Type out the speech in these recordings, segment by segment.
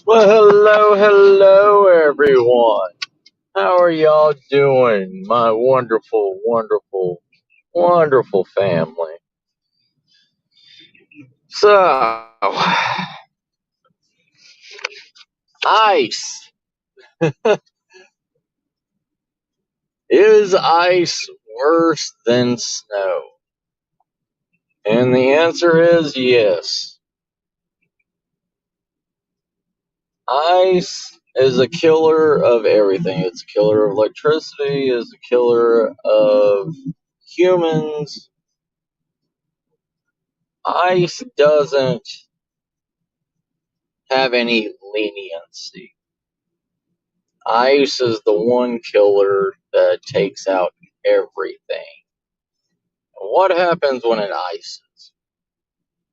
Well, hello, everyone. How are y'all doing, my wonderful family? So, ice. Is ice worse than snow? And the answer is yes. Ice is a killer of everything. It's a killer of electricity, it's a killer of humans. Ice doesn't have any leniency. Ice is the one killer that takes out everything. What happens when it ices?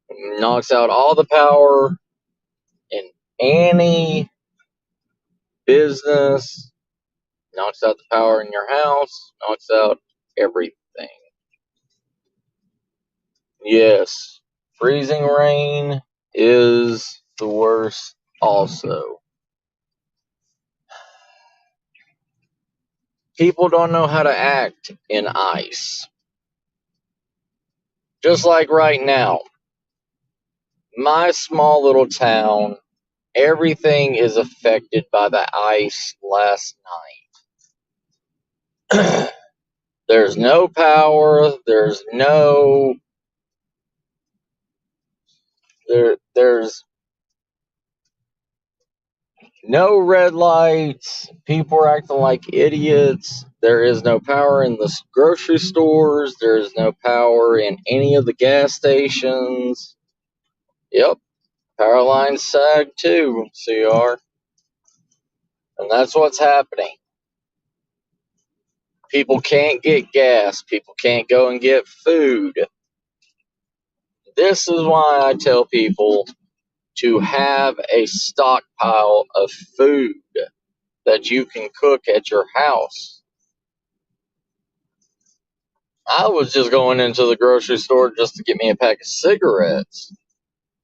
It knocks out all the power in any business, knocks out the power in your house, knocks out everything. Yes, freezing rain is the worst also. People don't know how to act in ice. Just like right now, my small little town, everything is affected by the ice last night. There's no power, there's no red lights. People are acting like idiots. There is no power in the grocery stores. There is no power in any of the gas stations. Yep, power lines sag too, CR. And that's what's happening. People can't get gas. People can't go and get food. This is why I tell people to have a stockpile of food that you can cook at your house. I was just going into the grocery store just to get me a pack of cigarettes,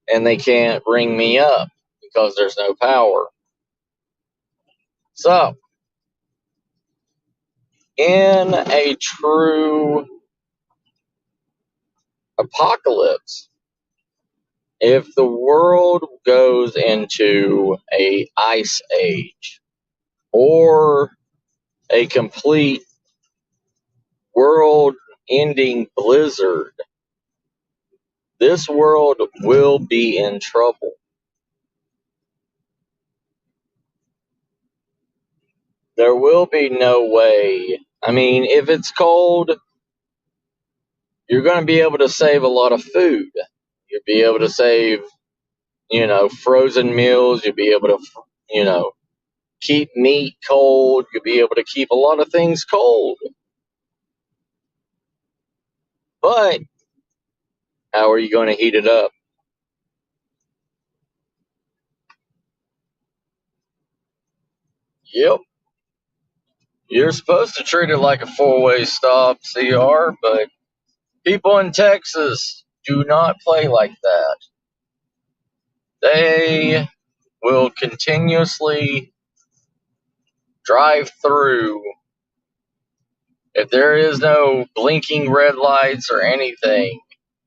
and they can't ring me up because there's no power. So, in a true apocalypse, if the world goes into a ice age or a complete world ending blizzard, this world will be in trouble. There will be no way. I mean, if it's cold, you're going to be able to save a lot of food. You'll be able to save, frozen meals. You'll be able to, keep meat cold. You'll be able to keep a lot of things cold. But how are you going to heat it up? Yep. You're supposed to treat it like a four-way stop, CR, but people in Texas do not play like that. They will continuously drive through. If there is no blinking red lights or anything,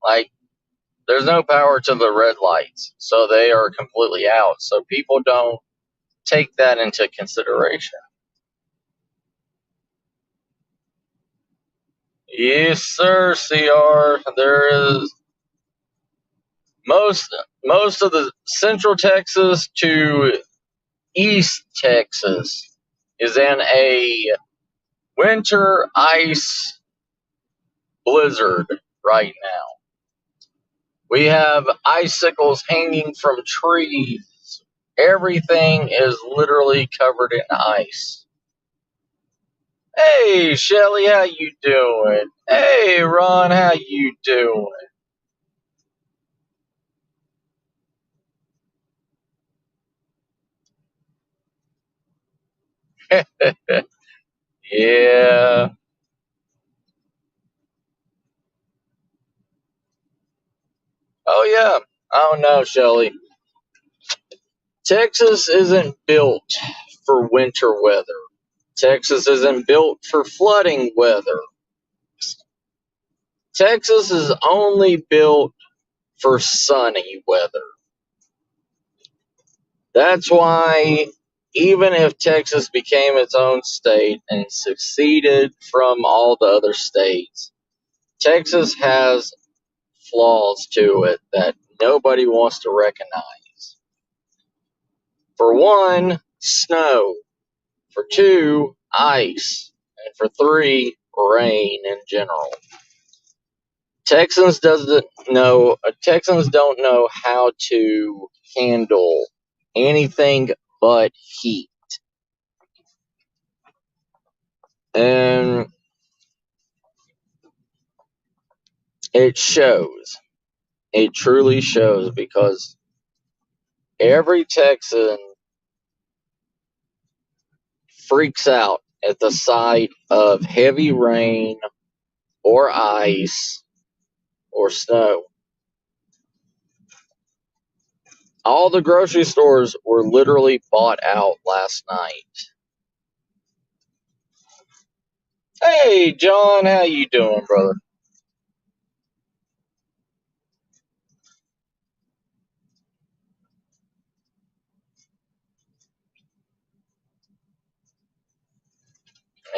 like there's no power to the red lights, so they are completely out. So people don't take that into consideration. Yes, sir, CR. There is most of the central Texas to East Texas is in a winter ice blizzard right now. We have icicles hanging from trees. Everything is literally covered in ice. Hey, Shelly, how you doing? Hey, Ron, how you doing? Yeah. Oh, yeah. I don't know, Shelly. Texas isn't built for winter weather. Texas isn't built for flooding weather. Texas is only built for sunny weather. That's why, even if Texas became its own state and seceded from all the other states, Texas has flaws to it that nobody wants to recognize. For one, snow. For two, ice. And for three, rain in general. Texans don't know how to handle anything but heat. And it shows. It truly shows, because every Texan freaks out at the sight of heavy rain or ice or snow. All the grocery stores were literally bought out last night. Hey, John, how you doing, brother?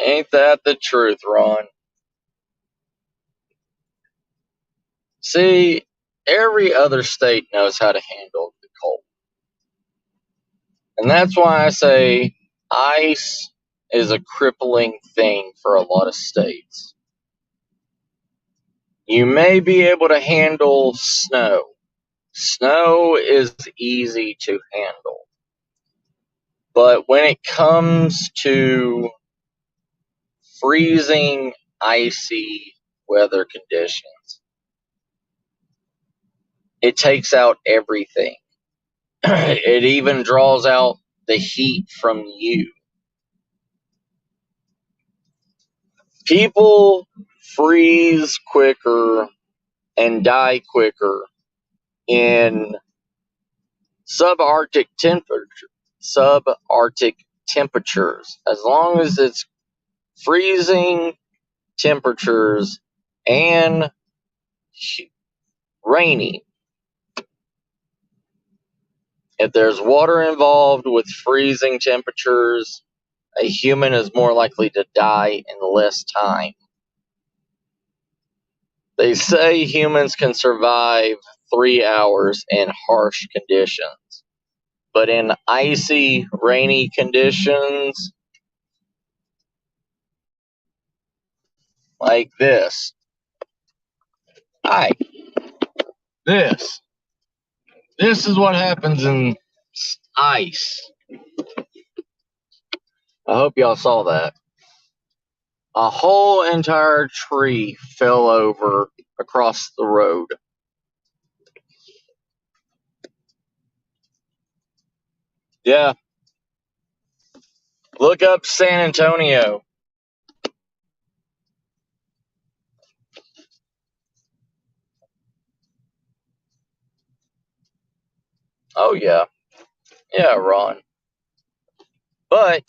Ain't that the truth, Ron? See, every other state knows how to handle the cold. And that's why I say ice is a crippling thing for a lot of states. You may be able to handle snow. Snow is easy to handle. But when it comes to freezing, icy weather conditions, it takes out everything. It even draws out the heat from you. People freeze quicker and die quicker in subarctic temperatures, as long as it's freezing temperatures and rainy. If there's water involved with freezing temperatures, a human is more likely to die in less time. They say humans can survive 3 hours in harsh conditions, but in icy, rainy conditions like this, this is what happens in ice. I hope y'all saw that. A whole entire tree fell over across the road. Yeah. Look up San Antonio. Oh, yeah. Yeah, Ron. But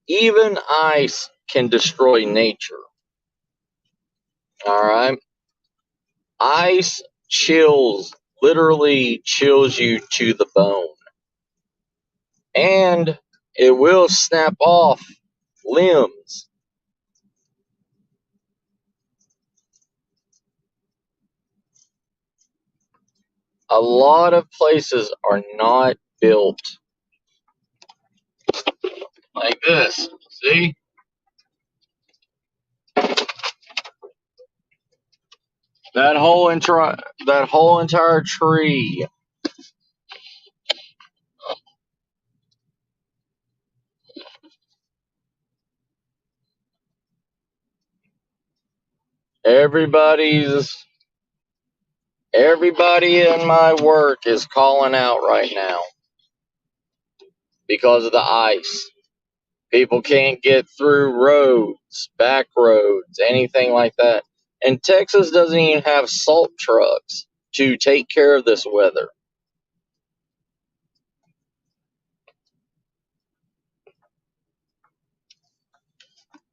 even ice can destroy nature. Alright? Ice literally chills you to the bone. And it will snap off limbs. A lot of places are not built like this. See? That whole entire tree. Everybody in my work is calling out right now because of the ice. People can't get through roads, back roads, anything like that. And Texas doesn't even have salt trucks to take care of this weather.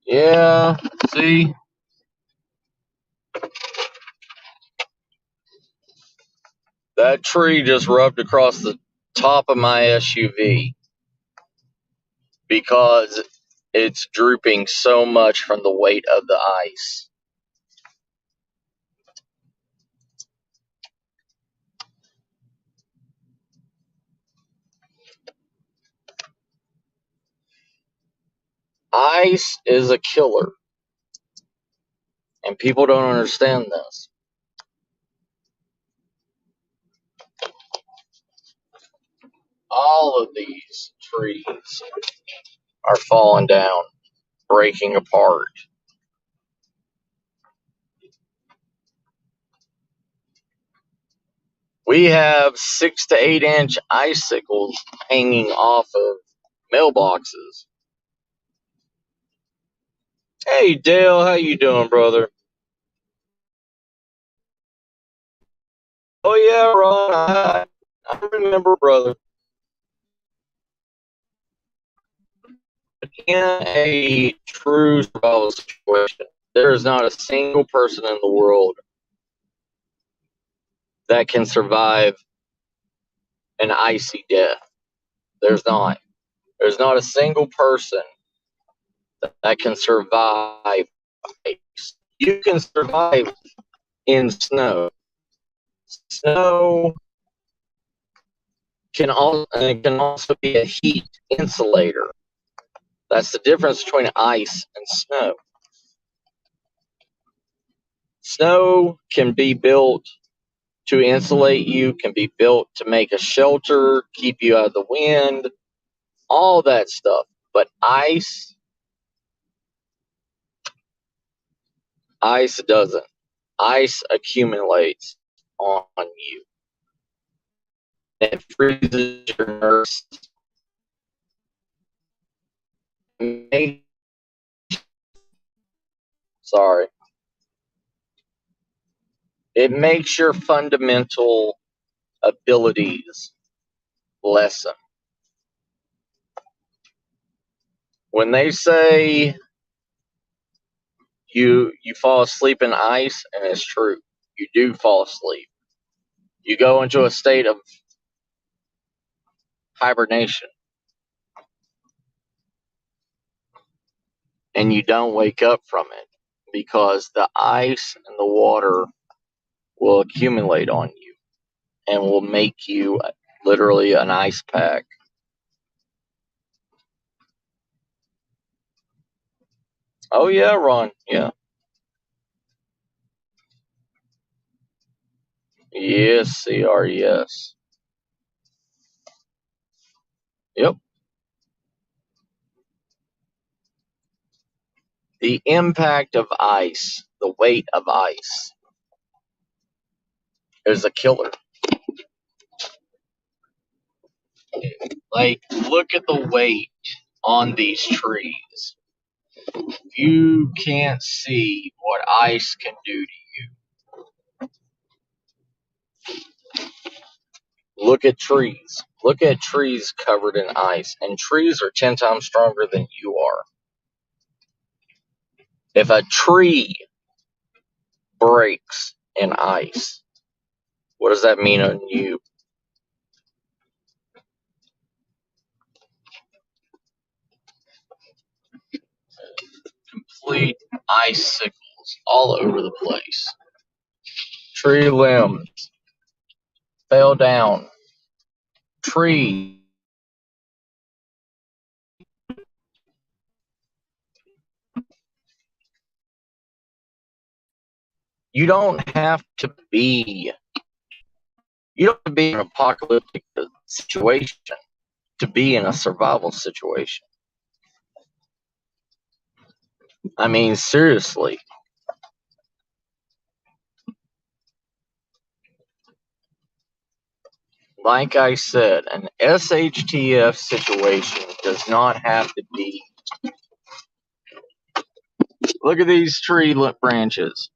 Yeah, see? That tree just rubbed across the top of my SUV because it's drooping so much from the weight of the ice. Ice is a killer, and people don't understand this. All of these trees are falling down, breaking apart. We have 6 to 8 inch icicles hanging off of mailboxes. Hey Dale, how you doing, brother? Oh yeah, Ron, I remember, brother. In a true survival situation, there is not a single person in the world that can survive an icy death. There's not. There's not a single person that can survive ice. You can survive in snow. Snow can also be a heat insulator. That's the difference between ice and snow. Snow can be built to insulate you, can be built to make a shelter, keep you out of the wind, all that stuff. But ice doesn't. Ice accumulates on you. It freezes your nerves. Sorry. It makes your fundamental abilities lessen. When they say you fall asleep in ice, and it's true, you do fall asleep. You go into a state of hibernation, and you don't wake up from it because the ice and the water will accumulate on you and will make you literally an ice pack. Oh yeah, Ron. Yeah. Yes, CR. Yes. Yep. The impact of ice, the weight of ice, is a killer. Like, look at the weight on these trees. You can't see what ice can do to you. Look at trees. Look at trees covered in ice, and trees are 10 times stronger than you are. If a tree breaks in ice, what does that mean on you? Complete icicles all over the place. Tree limbs fell down. Tree. You don't have to be. You don't have to be in an apocalyptic situation to be in a survival situation. I mean, seriously. Like I said, an SHTF situation does not have to be. Look at these tree branches.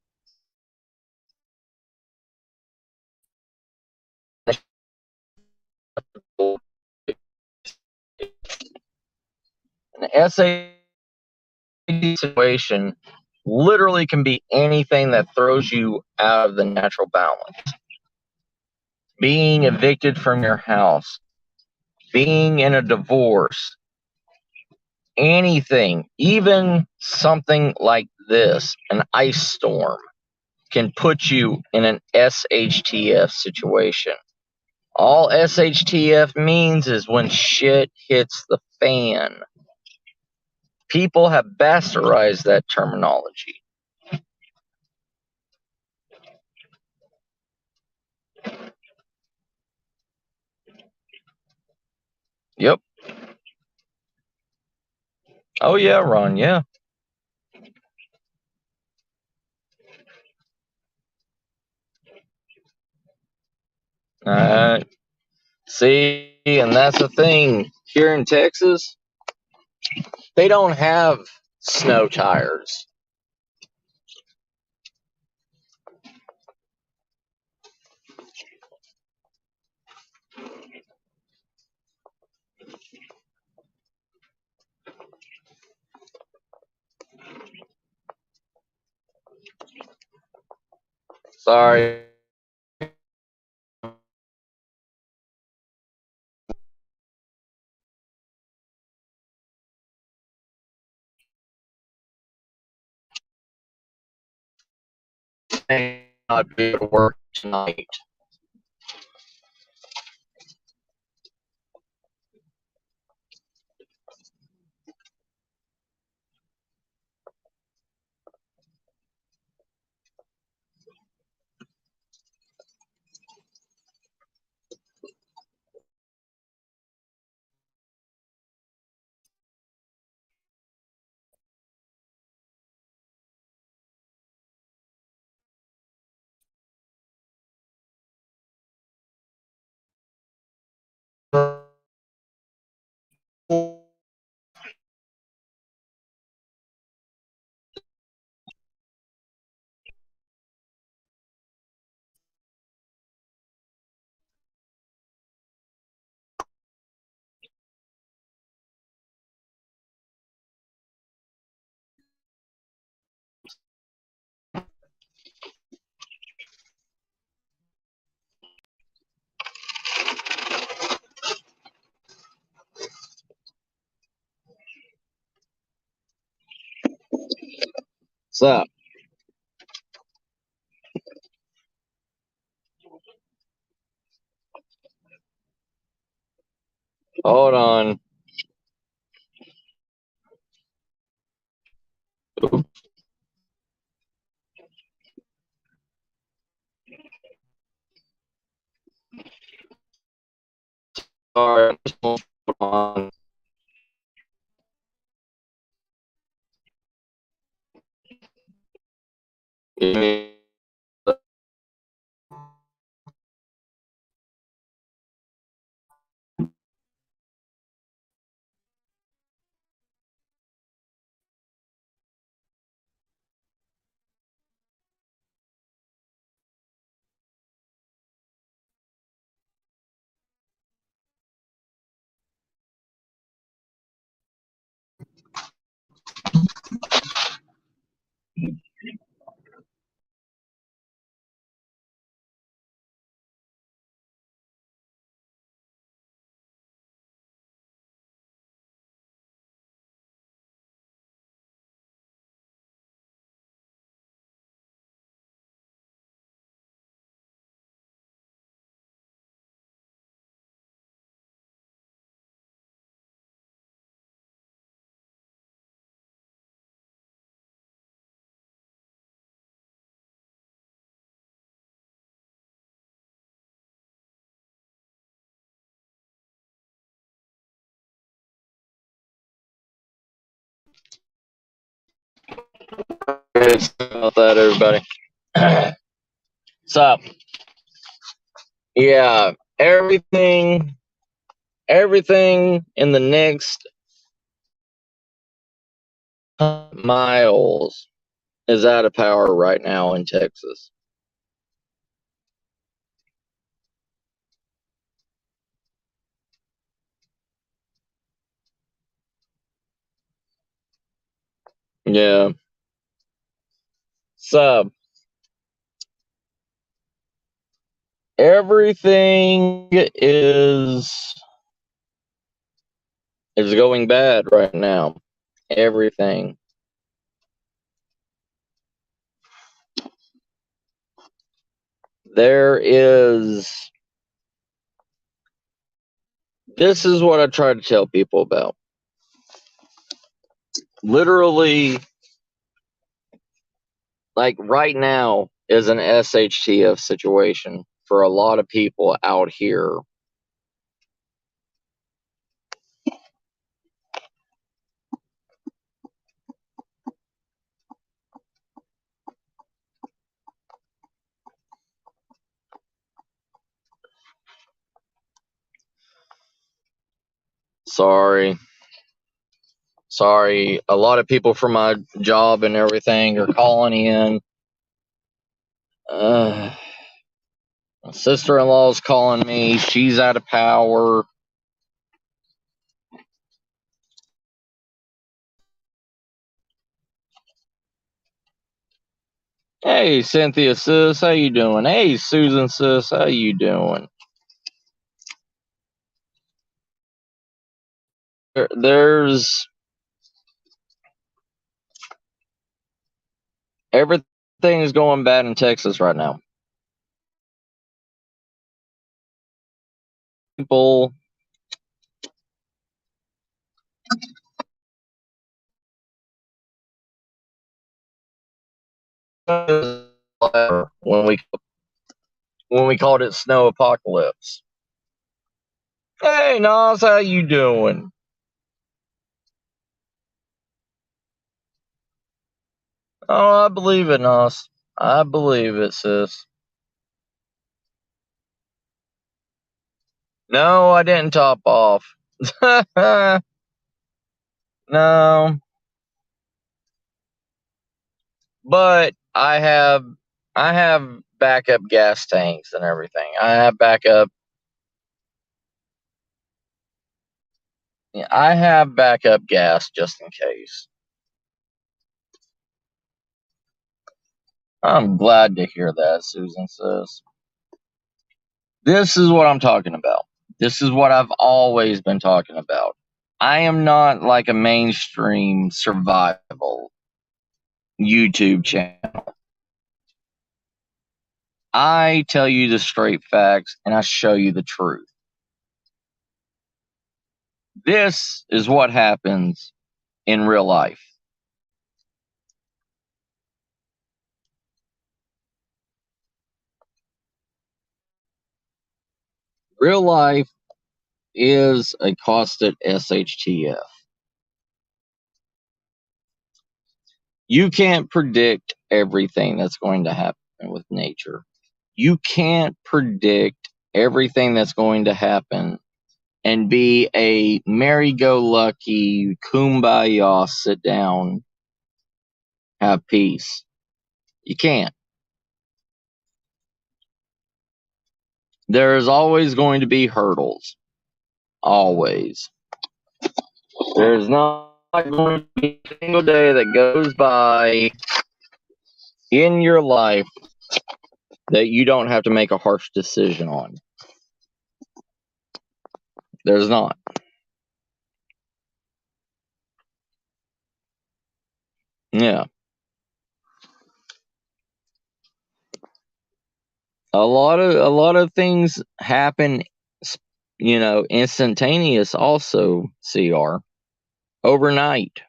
An SHTF any situation literally can be anything that throws you out of the natural balance. Being evicted from your house, being in a divorce, anything, even something like this, an ice storm, can put you in an SHTF situation. All SHTF means is when shit hits the fan. People have bastardized that terminology. Yep. Oh yeah, Ron, yeah. See, and that's the thing. Here in Texas, they don't have snow tires. Sorry. May not be able to work tonight. So, hold on. Oops. Sorry. Hold on. Give me about that, everybody. So, yeah, everything in the next miles is out of power right now in Texas. Yeah. So everything is going bad right now. Everything. There is. This is what I try to tell people about. Literally, like right now is an SHTF situation for a lot of people out here. Sorry. Sorry. A lot of people from my job and everything are calling in. My sister-in-law's calling me. She's out of power. Hey, Cynthia sis, how you doing? Hey, Susan sis, how you doing? There's everything is going bad in Texas right now. People when we called it snow apocalypse. Hey, Nas, how you doing? Oh, I believe it, Nas. I believe it, sis. No, I didn't top off. No, but I have backup gas tanks and everything. I have backup. I have backup gas just in case. I'm glad to hear that, Susan says. This is what I'm talking about. This is what I've always been talking about. I am not like a mainstream survival YouTube channel. I tell you the straight facts and I show you the truth. This is what happens in real life. Real life is a constant SHTF. You can't predict everything that's going to happen with nature. You can't predict everything that's going to happen and be a merry-go-lucky, kumbaya, sit down, have peace. You can't. There's always going to be hurdles. Always. There's not going to be a single day that goes by in your life that you don't have to make a harsh decision on. There's not. Yeah. A lot of things happen, instantaneous also, CR, overnight.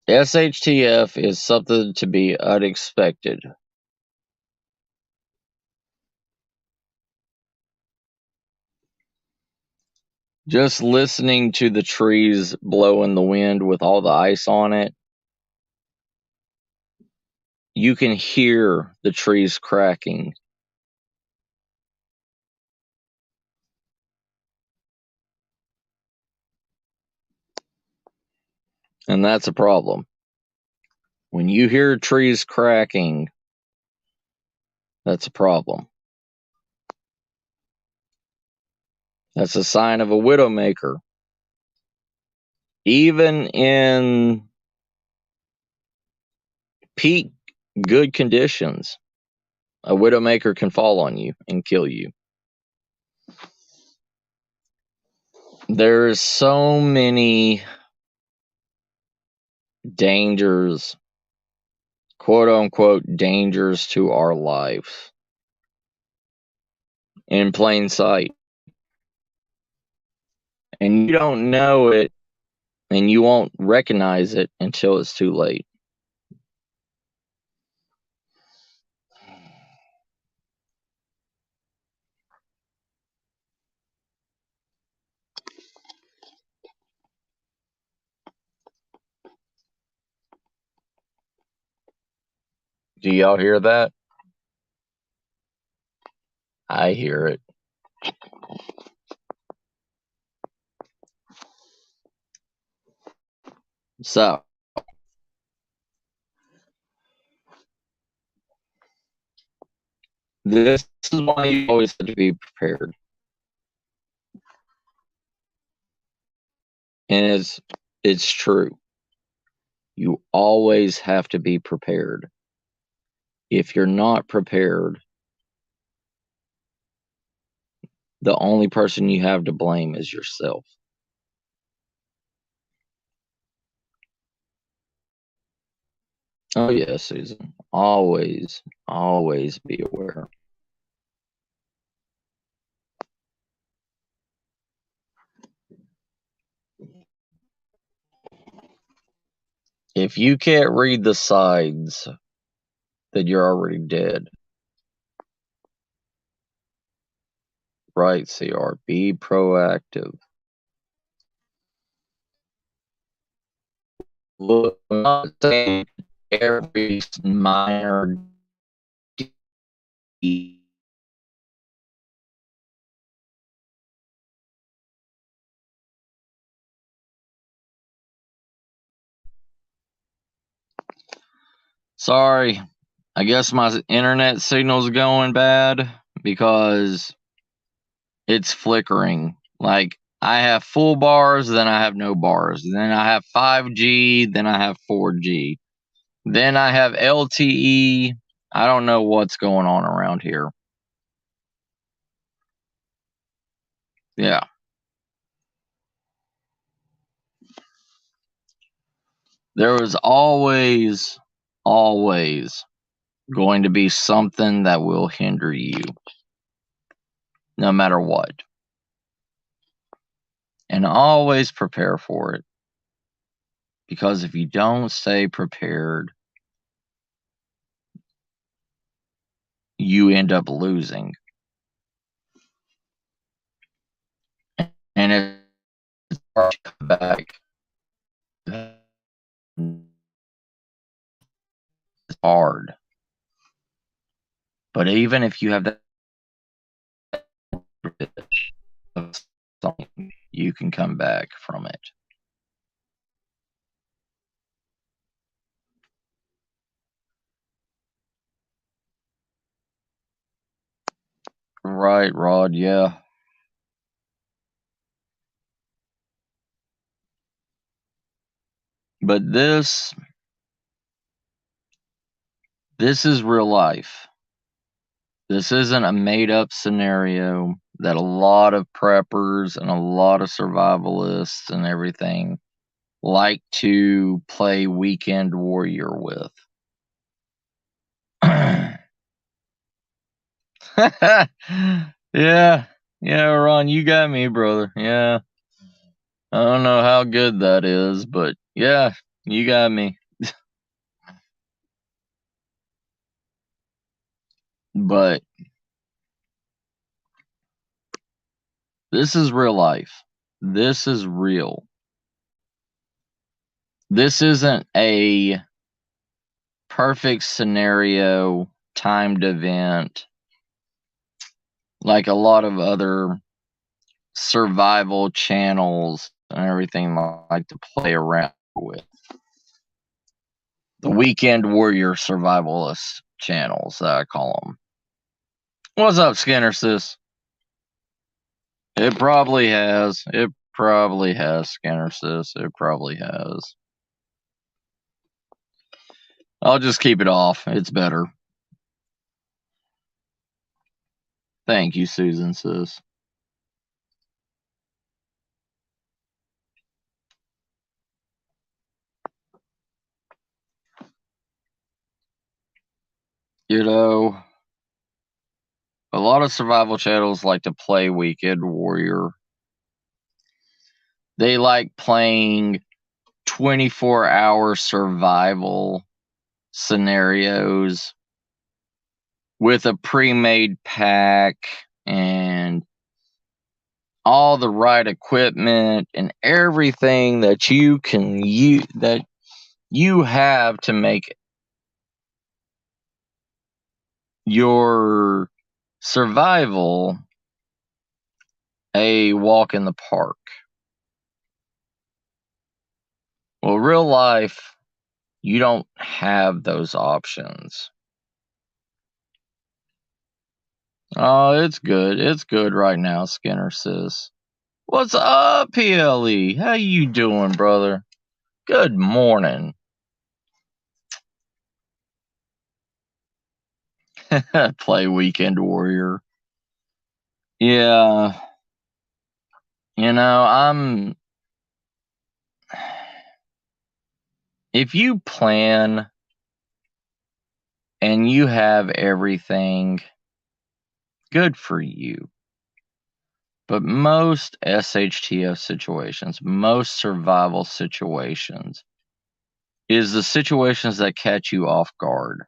SHTF is something to be unexpected. Just listening to the trees blow in the wind with all the ice on it, you can hear the trees cracking. And that's a problem. When you hear trees cracking, that's a problem. That's a sign of a widowmaker. Even in peak good conditions, a widowmaker can fall on you and kill you. There's so many dangers, quote unquote, dangers to our lives in plain sight. And you don't know it and you won't recognize it until it's too late. Do y'all hear that? I hear it. So, this is why you always have to be prepared. And it's true. You always have to be prepared. If you're not prepared, the only person you have to blame is yourself. Oh, yeah, Susan. Always, always be aware. If you can't read the sides, then you're already dead. Right, CR. Be proactive. Look, I'm not saying every minor deed. Sorry, I guess my internet signal's going bad because it's flickering. Like, I have full bars, then I have no bars. Then I have 5G, then I have 4G. Then I have LTE. I don't know what's going on around here. Yeah. There was always going to be something that will hinder you, no matter what. And always prepare for it. Because if you don't stay prepared, you end up losing. And it's hard to come back. It's hard. But even if you have that, you can come back from it. Right, Rod, yeah. But this is real life. This isn't a made up scenario that a lot of preppers and a lot of survivalists and everything like to play weekend warrior with. Yeah, Ron, you got me, brother. Yeah. I don't know how good that is, but yeah, you got me. But this is real life. This is real. This isn't a perfect scenario, timed event like a lot of other survival channels and everything like to play around with. The weekend warrior survivalist channels that I call them. What's up, Skinner sis? It probably has. It probably has, Skinner sis. It probably has. I'll just keep it off. It's better. Thank you, Susan sis. You know, a lot of survival channels like to play Weekend Warrior. They like playing 24-hour survival scenarios with a pre-made pack and all the right equipment and everything that you can use, that you have to make your survival a walk in the park. Well, real life, you don't have those options. Oh, it's good. It's good right now, Skinner sis. What's up, PLE? How you doing, brother? Good morning. Play Weekend Warrior. Yeah. If you plan and you have everything, good for you. But most SHTF situations, most survival situations, is the situations that catch you off guard.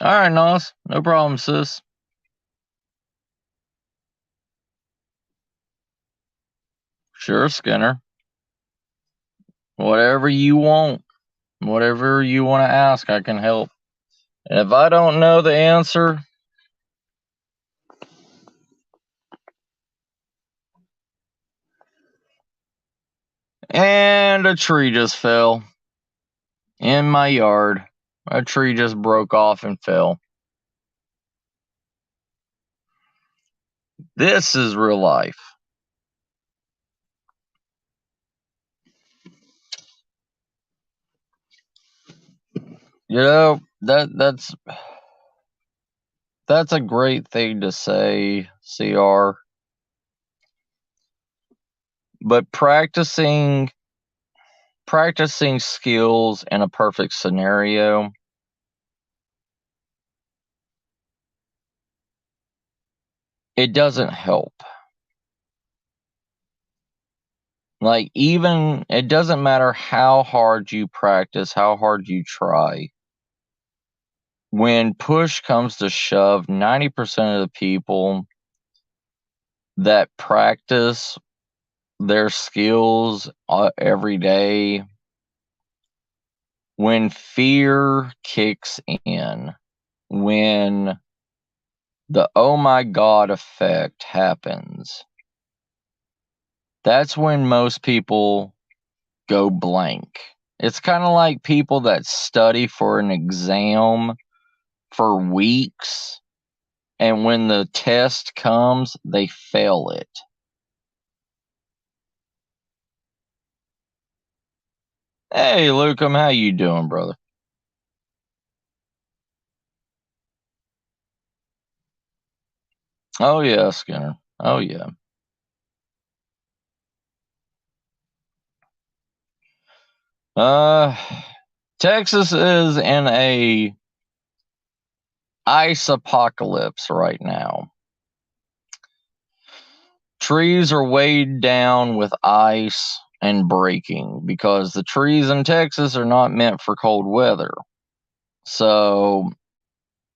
All right, Nos. No problem, sis. Sure, Skinner. Whatever you want. Whatever you want to ask, I can help. And if I don't know the answer, and a tree just fell in my yard. A tree just broke off and fell. This is real life. You know, that's a great thing to say, CR. But practicing skills in a perfect scenario, it doesn't help. Like, even it doesn't matter how hard you practice, how hard you try. When push comes to shove, 90% of the people that practice their skills every day, when fear kicks in, when the oh my god effect happens, that's when most people go blank. It's kind of like people that study for an exam for weeks, and when the test comes, they fail it. Hey, Lukem, how you doing, brother? Oh yeah, Skinner. Oh yeah. Texas is in a ice apocalypse right now. Trees are weighed down with ice and breaking because the trees in Texas are not meant for cold weather. So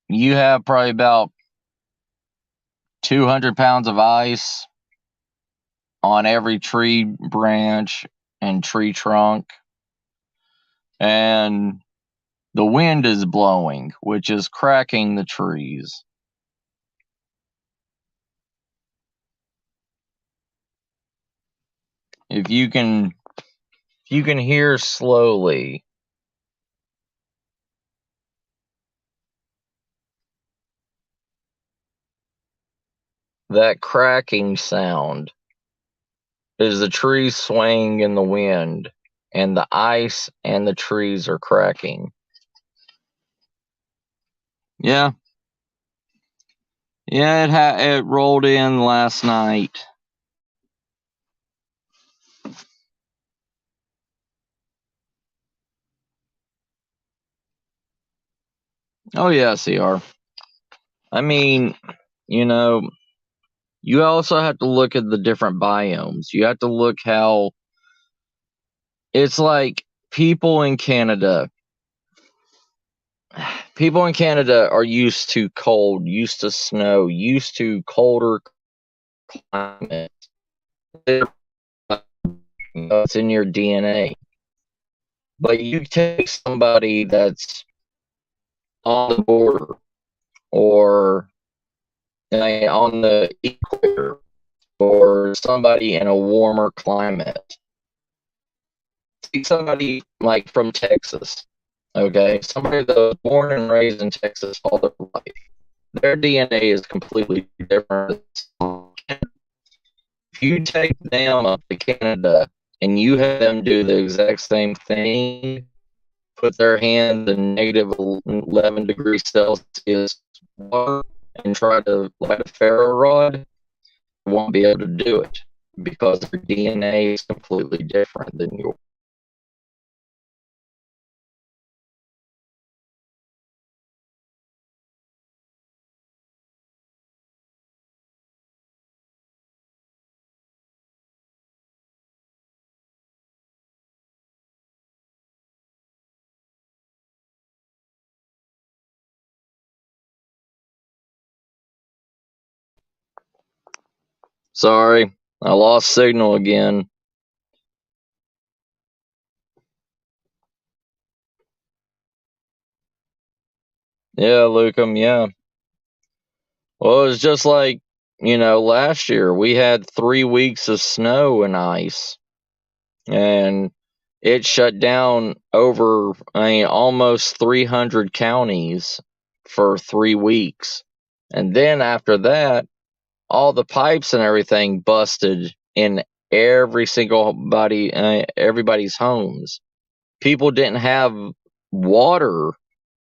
you have probably about 200 pounds of ice on every tree branch and tree trunk. And the wind is blowing, which is cracking the trees. If you can hear slowly, that cracking sound is the trees swaying in the wind, and the ice and the trees are cracking. Yeah. Yeah, it rolled in last night. Oh yeah, CR. I mean, you know, you also have to look at the different biomes. You have to look how it's like people in Canada. People in Canada are used to cold, used to snow, used to colder climate. It's in your DNA. But you take somebody that's on the border or on the equator or somebody in a warmer climate. See somebody like from Texas, okay? Somebody that was born and raised in Texas all their life. Their DNA is completely different. If you take them up to Canada and you have them do the exact same thing, put their hands in negative 11 degrees Celsius water and try to light a ferro rod, won't be able to do it because their DNA is completely different than yours. Sorry, I lost signal again. Yeah, Lucum, yeah. Well, it was just like, last year we had 3 weeks of snow and ice, and it shut down almost 300 counties for 3 weeks. And then after that, all the pipes and everything busted in everybody's homes. People didn't have water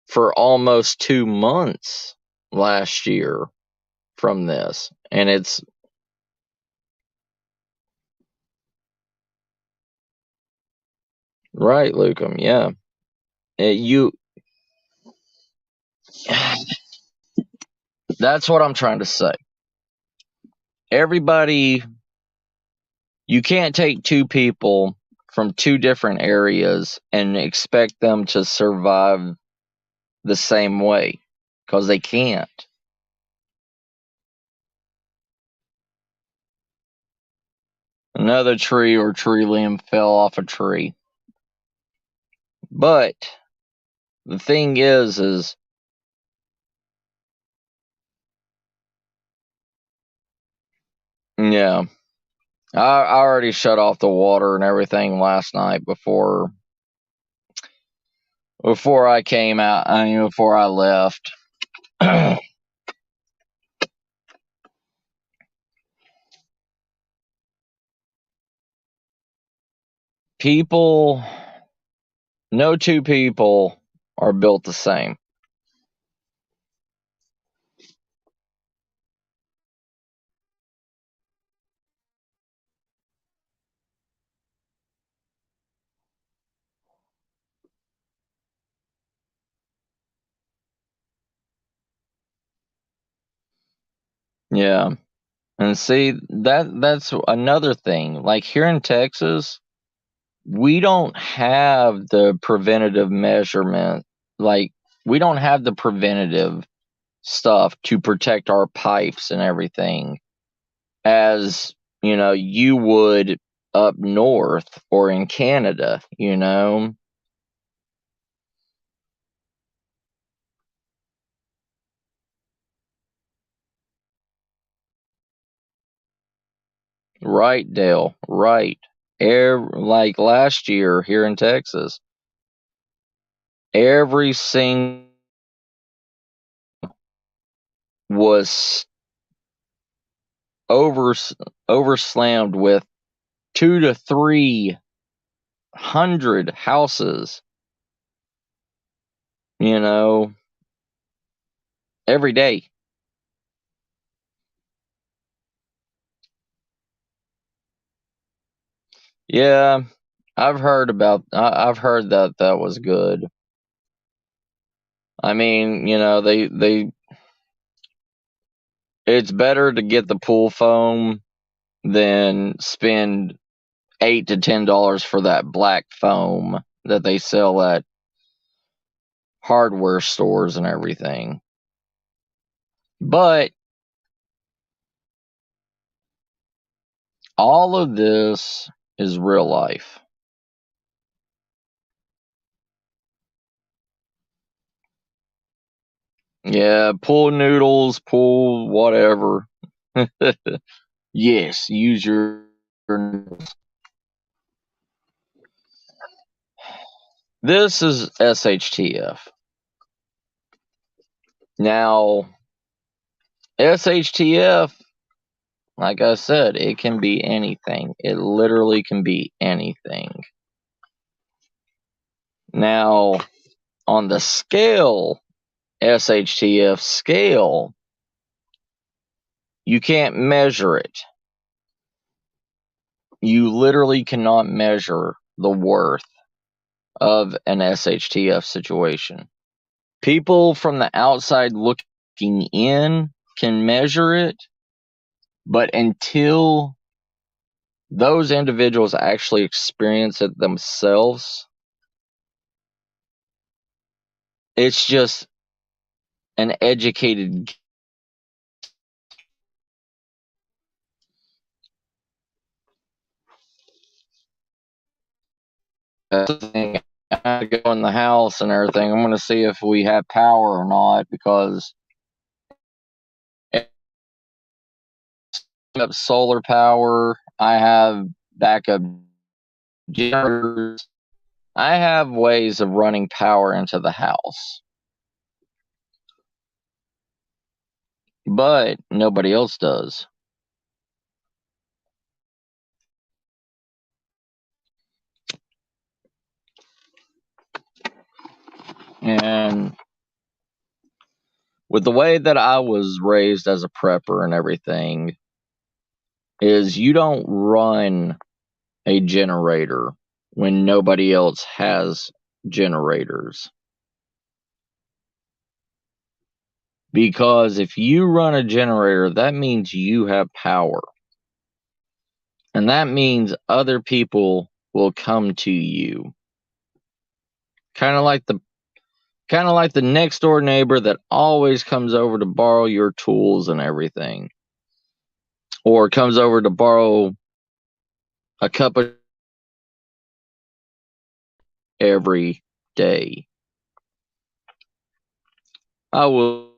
for almost 2 months last year from this, and it's right, Lucum. Yeah, you. That's what I'm trying to say. Everybody, you can't take two people from two different areas and expect them to survive the same way because they can't. Another tree or tree limb fell off a tree. But the thing is yeah, I already shut off the water and everything last night before I came out. Before I left. People, no two people are built the same. Yeah. And see that's another thing. Like here in Texas, we don't have the preventative measurement. Like we don't have the preventative stuff to protect our pipes and everything as, you would up north or in Canada. Right, Dale, right. Like last year here in Texas, every single was overslammed with 200 to 300 houses, every day. Yeah, I've heard that was good. I mean, it's better to get the pool foam than spend $8 to $10 for that black foam that they sell at hardware stores and everything. But all of this is real life. Yeah, pool noodles, pool whatever. Yes, use your noodles. This is SHTF. Now, SHTF, like I said, it can be anything. It literally can be anything. Now, on the scale, SHTF scale, you can't measure it. You literally cannot measure the worth of an SHTF situation. People from the outside looking in can measure it, but until those individuals actually experience it themselves, it's just an educated thing. I have to go in the house and everything. I'm going to see if we have power or not, because I have solar power. I have backup generators. I have ways of running power into the house, but nobody else does. And with the way that I was raised as a prepper and everything, is you don't run a generator when nobody else has generators. Because if you run a generator, that means you have power. And that means other people will come to you. Kind of like the next door neighbor that always comes over to borrow your tools and everything. Or comes over to borrow a cup of every day. I will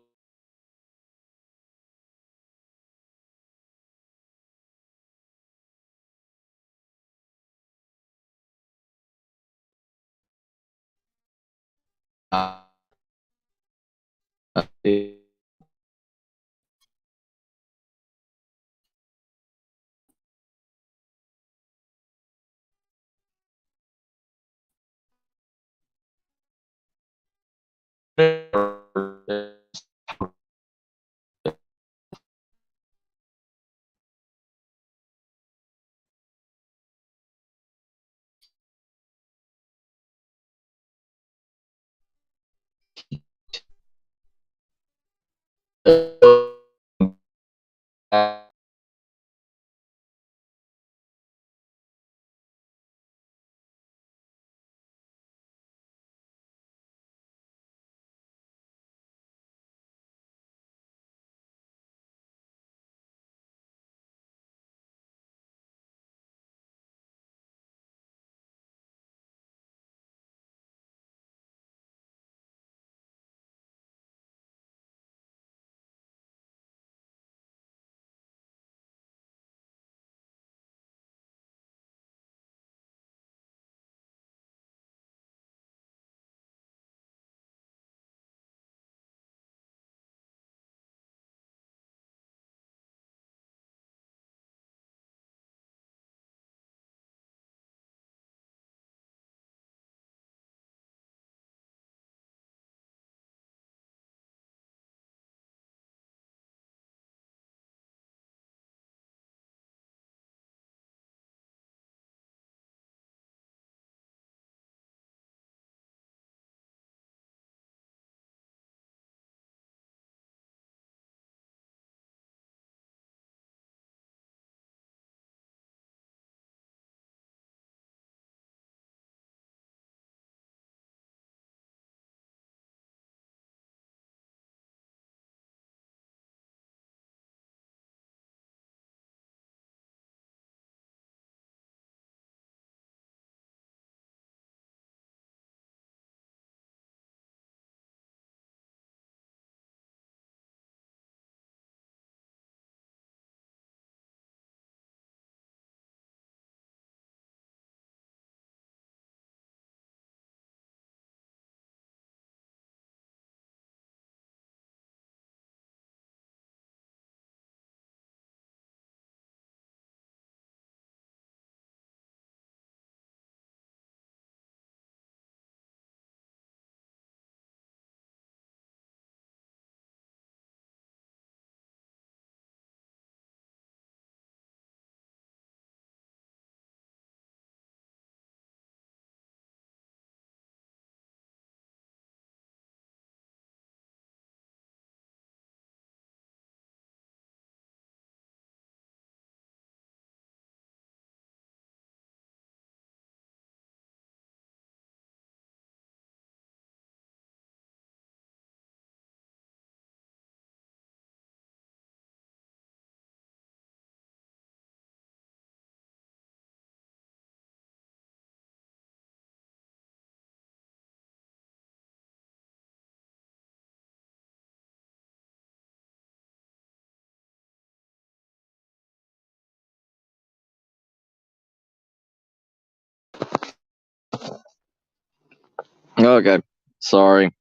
Okay, sorry.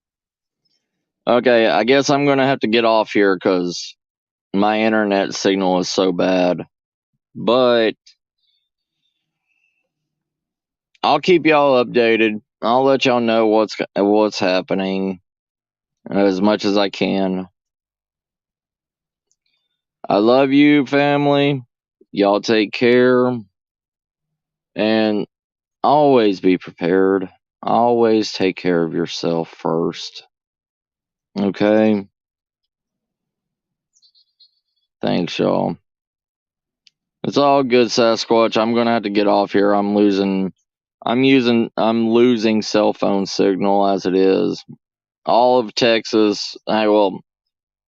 Okay, I guess I'm gonna have to get off here because my internet signal is so bad. But I'll keep y'all updated. I'll let y'all know what's happening as much as I can. I love you, family. Y'all take care and always be prepared. Always take care of yourself first. Okay? Thanks, y'all. It's all good, Sasquatch. I'm gonna have to get off here. I'm losing cell phone signal as it is. All of Texas,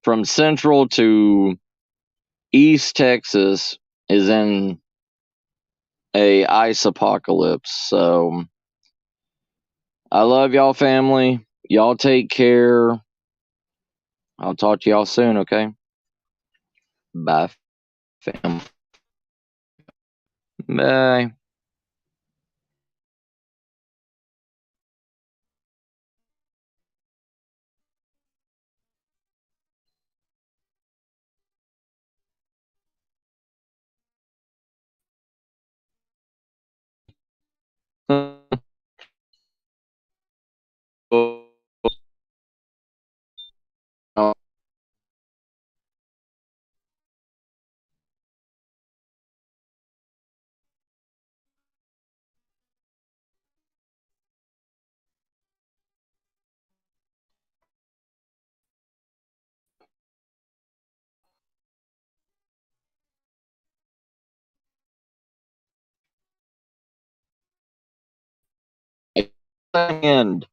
from central to East Texas is in a ice apocalypse. So I love y'all, family. Y'all take care. I'll talk to y'all soon, okay? Bye, fam. Bye. And